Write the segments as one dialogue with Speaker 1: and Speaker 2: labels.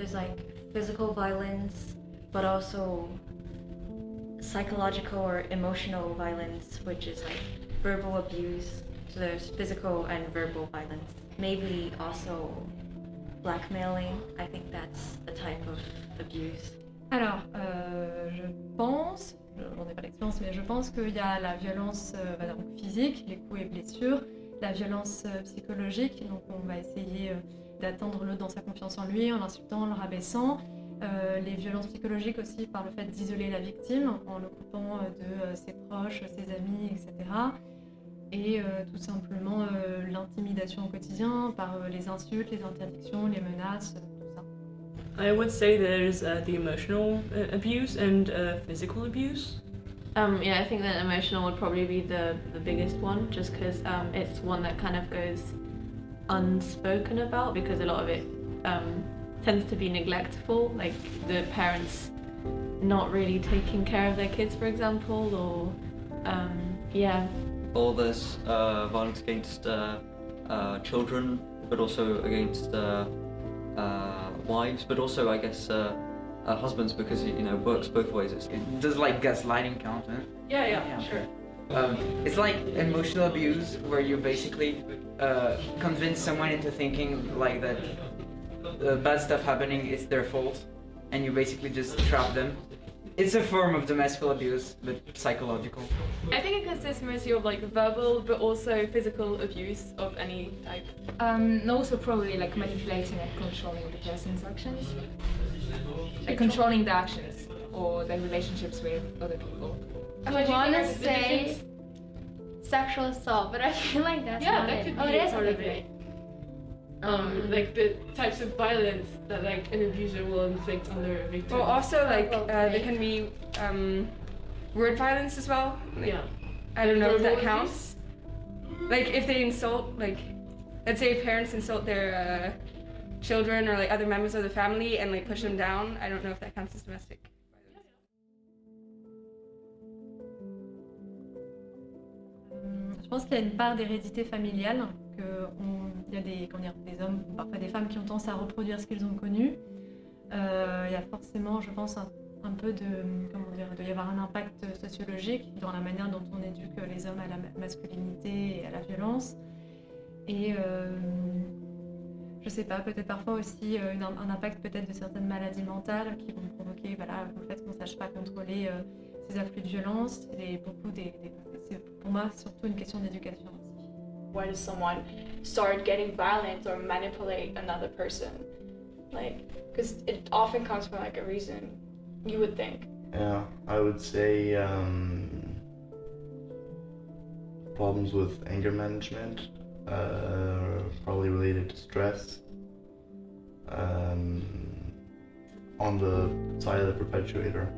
Speaker 1: there's like physical violence, but also psychological or emotional violence, which is like verbal abuse. So there's physical and verbal violence. Maybe also blackmailing. I think that's a type of abuse.
Speaker 2: Alors, je pense, j'en ai pas l'expérience, mais je pense qu'il y a la violence donc physique, les coups et blessures, la violence psychologique, donc on va essayer d'atteindre l'autre dans sa confiance en lui, en l'insultant, en le rabaissant. Les violences psychologiques aussi par le fait d'isoler la victime, en le coupant de ses proches, ses amis, etc. Et tout simplement l'intimidation au quotidien par les insultes, les interdictions, les menaces, tout ça.
Speaker 3: I would say there's the emotional abuse and physical abuse.
Speaker 4: Yeah, I think that emotional would probably be the biggest one, just because it's one that kind of goes unspoken about, because a lot of it tends to be neglectful, like the parents not really taking care of their kids, for example, or yeah.
Speaker 5: Or there's violence against children, but also against wives, but also I guess husbands, because it works both ways.
Speaker 6: Does like gaslighting count? Huh?
Speaker 3: Yeah, sure.
Speaker 6: It's like emotional abuse, where you basically convince someone into thinking like that the bad stuff happening is their fault, and you basically just trap them. It's a form of domestic abuse, but psychological.
Speaker 3: I think it consists mostly of like verbal, but also physical abuse of any type.
Speaker 7: And also probably like manipulating and controlling the person's actions. Like controlling the actions or their relationships with other people.
Speaker 8: I want to say sexual assault, but I feel like that's not
Speaker 3: that
Speaker 8: it.
Speaker 3: could
Speaker 8: Oh,
Speaker 3: be
Speaker 8: it is
Speaker 3: part
Speaker 8: okay,
Speaker 3: of it.
Speaker 8: great.
Speaker 3: Like the types of violence that like an abuser will inflict on their victim.
Speaker 9: Well, also like
Speaker 8: okay.
Speaker 9: there can be word violence as well. Like,
Speaker 3: Yeah.
Speaker 9: I don't know if that
Speaker 3: Verbal
Speaker 9: counts. Like if they insult, like let's say parents insult their children or like other members of the family and like push them down. I don't know if that counts as domestic.
Speaker 2: Je pense qu'il y a une part d'hérédité familiale, qu'il y a des hommes, parfois des femmes qui ont tendance à reproduire ce qu'ils ont connu. Il y a forcément, je pense, un peu de, il doit y avoir un impact sociologique dans la manière dont on éduque les hommes à la masculinité et à la violence. Et je sais pas, peut-être parfois aussi un impact peut-être de certaines maladies mentales qui vont provoquer le fait qu'on ne sache pas contrôler ces afflux de violence. C'est pour moi surtout une question d'éducation aussi.
Speaker 10: Why does someone start getting violent or manipulate another person? Like, because it often comes from like a reason, you would think.
Speaker 11: Yeah, I would say problems with anger management, probably related to stress, on the side of the perpetuator.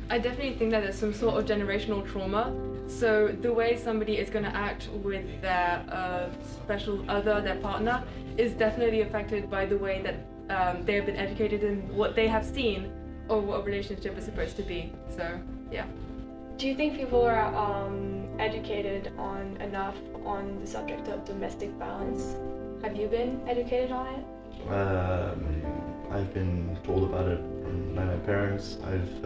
Speaker 3: I definitely think that there's some sort of generational trauma. So the way somebody is going to act with their special other, their partner, is definitely affected by the way that they have been educated in what they have seen or what a relationship is supposed to be. So, yeah.
Speaker 10: Do you think people are educated enough on the subject of domestic violence? Have you been educated on it?
Speaker 11: I've been told about it by my parents. I've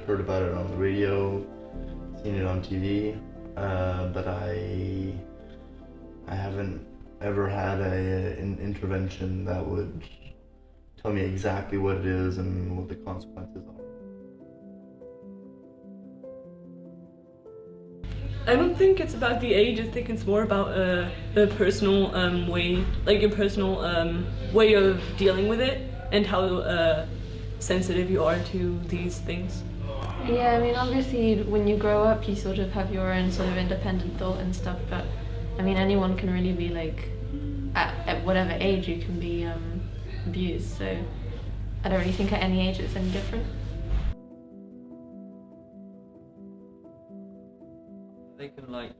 Speaker 11: heard about it on the radio, seen it on TV, but I haven't ever had an intervention that would tell me exactly what it is and what the consequences are.
Speaker 3: I don't think it's about the age. I think it's more about the personal way, like your personal way of dealing with it and how sensitive you are to these things.
Speaker 4: Yeah, I mean, obviously, when you grow up, you sort of have your own sort of independent thought and stuff, but I mean, anyone can really be like, at whatever age you can be abused, so I don't really think at any age it's any different.
Speaker 5: They can like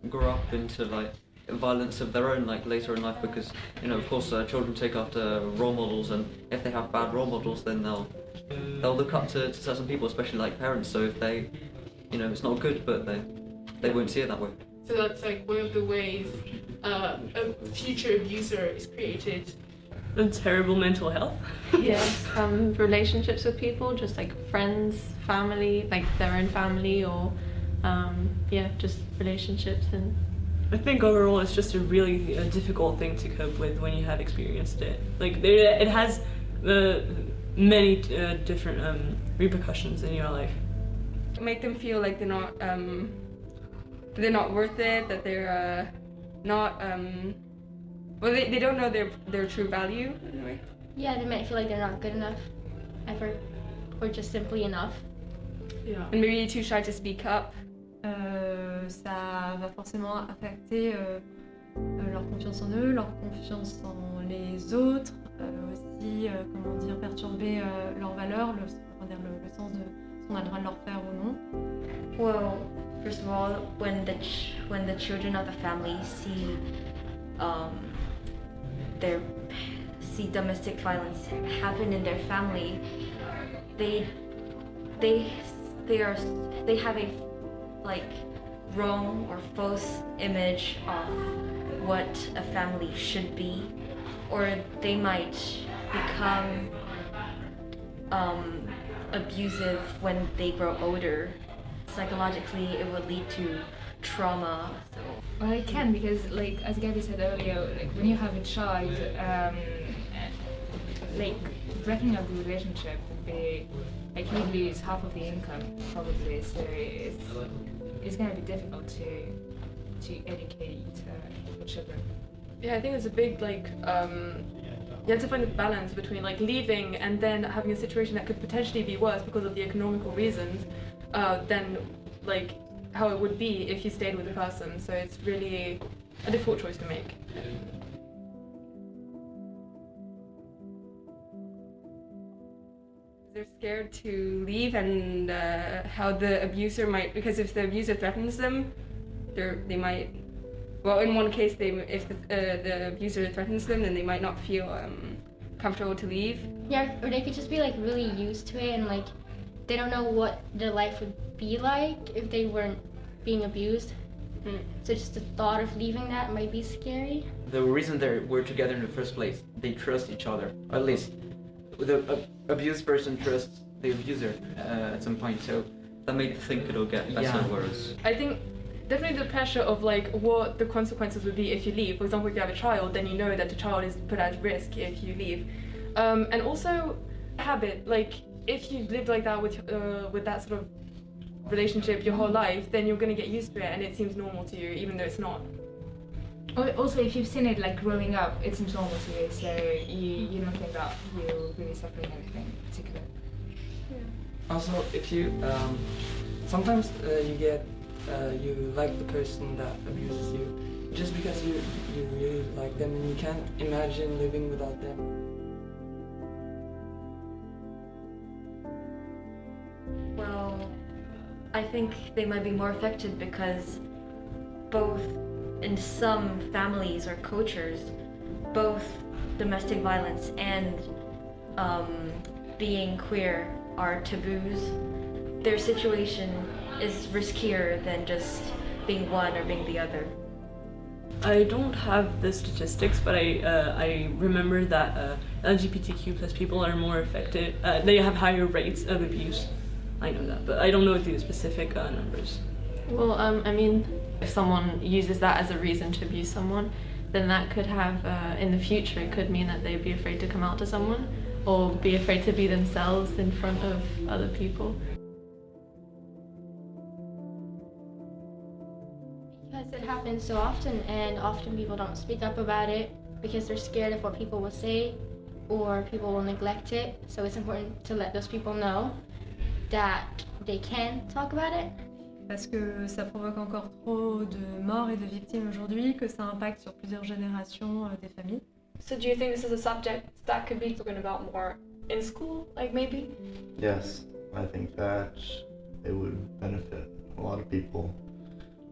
Speaker 5: grow up into like violence of their own like later in life, because of course children take after role models, and if they have bad role models, then they'll look up to certain people, especially like parents. So if they it's not good, but they won't see it that way.
Speaker 3: So that's like one of the ways a future abuser is created
Speaker 12: terrible mental health.
Speaker 4: Yes, relationships with people, just like friends, family, like their own family, or yeah, just relationships. And
Speaker 12: I think overall it's just a really difficult thing to cope with when you have experienced it. Like it has many different repercussions in your life.
Speaker 9: Make them feel like they're not worth it, that they're not well, they don't know their true value in a way.
Speaker 8: Yeah, they might feel like they're not good enough ever, or just simply enough.
Speaker 12: Yeah.
Speaker 9: And maybe too shy to speak up.
Speaker 2: Ça va forcément affecter leur confiance en eux, leur confiance en les autres, aussi, comment dire, perturber leurs valeurs, le sens de ce qu'on a le droit de leur faire ou non.
Speaker 1: Well, first of all, when the children of the family see domestic violence happen in their family, they have a like wrong or false image of what a family should be, or they might become abusive when they grow older. Psychologically, it would lead to trauma. So.
Speaker 7: Well, it can, because, like, as Gabby said earlier, like when you have a child, like breaking up the relationship would be like you lose half of the income probably. So it's gonna be difficult to educate the children.
Speaker 3: Yeah, I think there's a big you have to find a balance between like leaving and then having a situation that could potentially be worse because of the economical reasons than like how it would be if you stayed with the person. So it's really a difficult choice to make.
Speaker 9: They're scared to leave, and how the abuser might, because if the abuser threatens them, they might. Well, in one case, if the abuser threatens them, then they might not feel comfortable to leave.
Speaker 8: Yeah, or they could just be like really used to it, and like they don't know what their life would be like if they weren't being abused. So just the thought of leaving that might be scary.
Speaker 6: The reason they were together in the first place, they trust each other. Or at least the abused person trusts the abuser at some point. So
Speaker 5: that made you think it'll get better.
Speaker 6: Yeah.
Speaker 5: Whereas
Speaker 3: I think definitely the pressure of like what the consequences would be if you leave. For example, if you have a child, then you know that the child is put at risk if you leave. And also habit, like if you've lived like that with that sort of relationship your whole life, then you're going to get used to it and it seems normal to you even though it's not.
Speaker 7: Also, if you've seen it like growing up, it seems normal to you, so you don't think that you're really suffering anything particular.
Speaker 13: Also, if you sometimes you like the person that abuses you just because you really like them and you can't imagine living without them.
Speaker 1: Well, I think they might be more affected because both in some families or cultures, both domestic violence and being queer are taboos. Their situation is riskier than just being one or being the other.
Speaker 12: I don't have the statistics, but I remember that LGBTQ plus people are more affected. They have higher rates of abuse. I know that, but I don't know the specific numbers.
Speaker 4: Well, I mean, if someone uses that as a reason to abuse someone, then that could have, in the future, it could mean that they'd be afraid to come out to someone or be afraid to be themselves in front of other people.
Speaker 8: Because it happens so often, and often people don't speak up about it because they're scared of what people will say or people will neglect it. So it's important to let those people know that they can talk about it.
Speaker 2: Parce que ça provoque encore trop de morts et de victimes aujourd'hui, que ça impacte sur plusieurs générations des familles.
Speaker 10: So do you think this is a subject that could be spoken about more in school, like maybe?
Speaker 11: Yes, I think that it would benefit a lot of people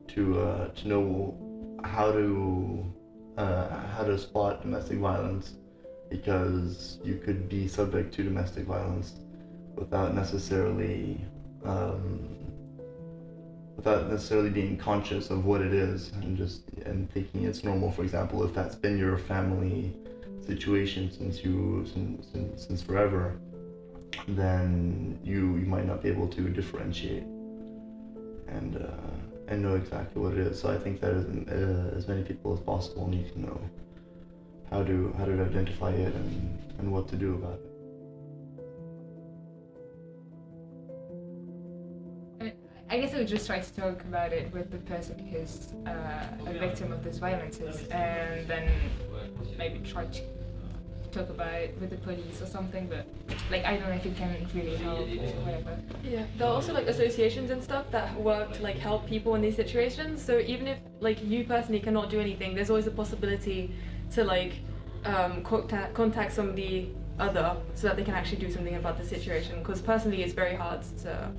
Speaker 11: to know how to spot domestic violence, because you could be subject to domestic violence without necessarily being conscious of what it is and thinking it's normal. For example, if that's been your family situation since forever, then you might not be able to differentiate and know exactly what it is. So I think that as many people as possible need to know how to identify it and what to do about it.
Speaker 7: I guess I would just try to talk about it with the person who's a victim of these violences, and then maybe try to talk about it with the police or something. But like, I don't know if it can really help or whatever.
Speaker 3: Yeah, there are also like associations and stuff that work to like help people in these situations. So even if like you personally cannot do anything, there's always a possibility to like contact somebody other so that they can actually do something about the situation. Because personally, it's very hard to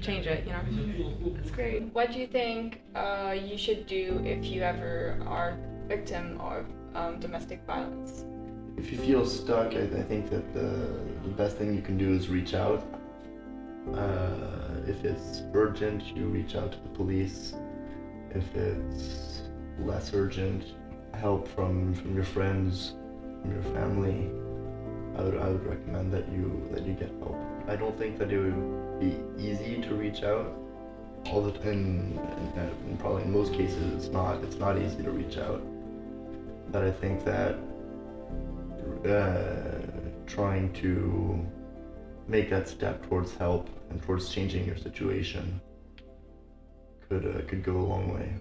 Speaker 3: change it, you know.
Speaker 10: That's great. What do you think you should do if you ever are victim of domestic violence?
Speaker 11: If you feel stuck, I think that the best thing you can do is reach out. If it's urgent, you reach out to the police. If it's less urgent, help from your friends, from your family. I would recommend that you get help. I don't think that it would be easy to reach out. All the time, and probably in most cases, it's not easy to reach out. But I think that trying to make that step towards help and towards changing your situation could go a long way.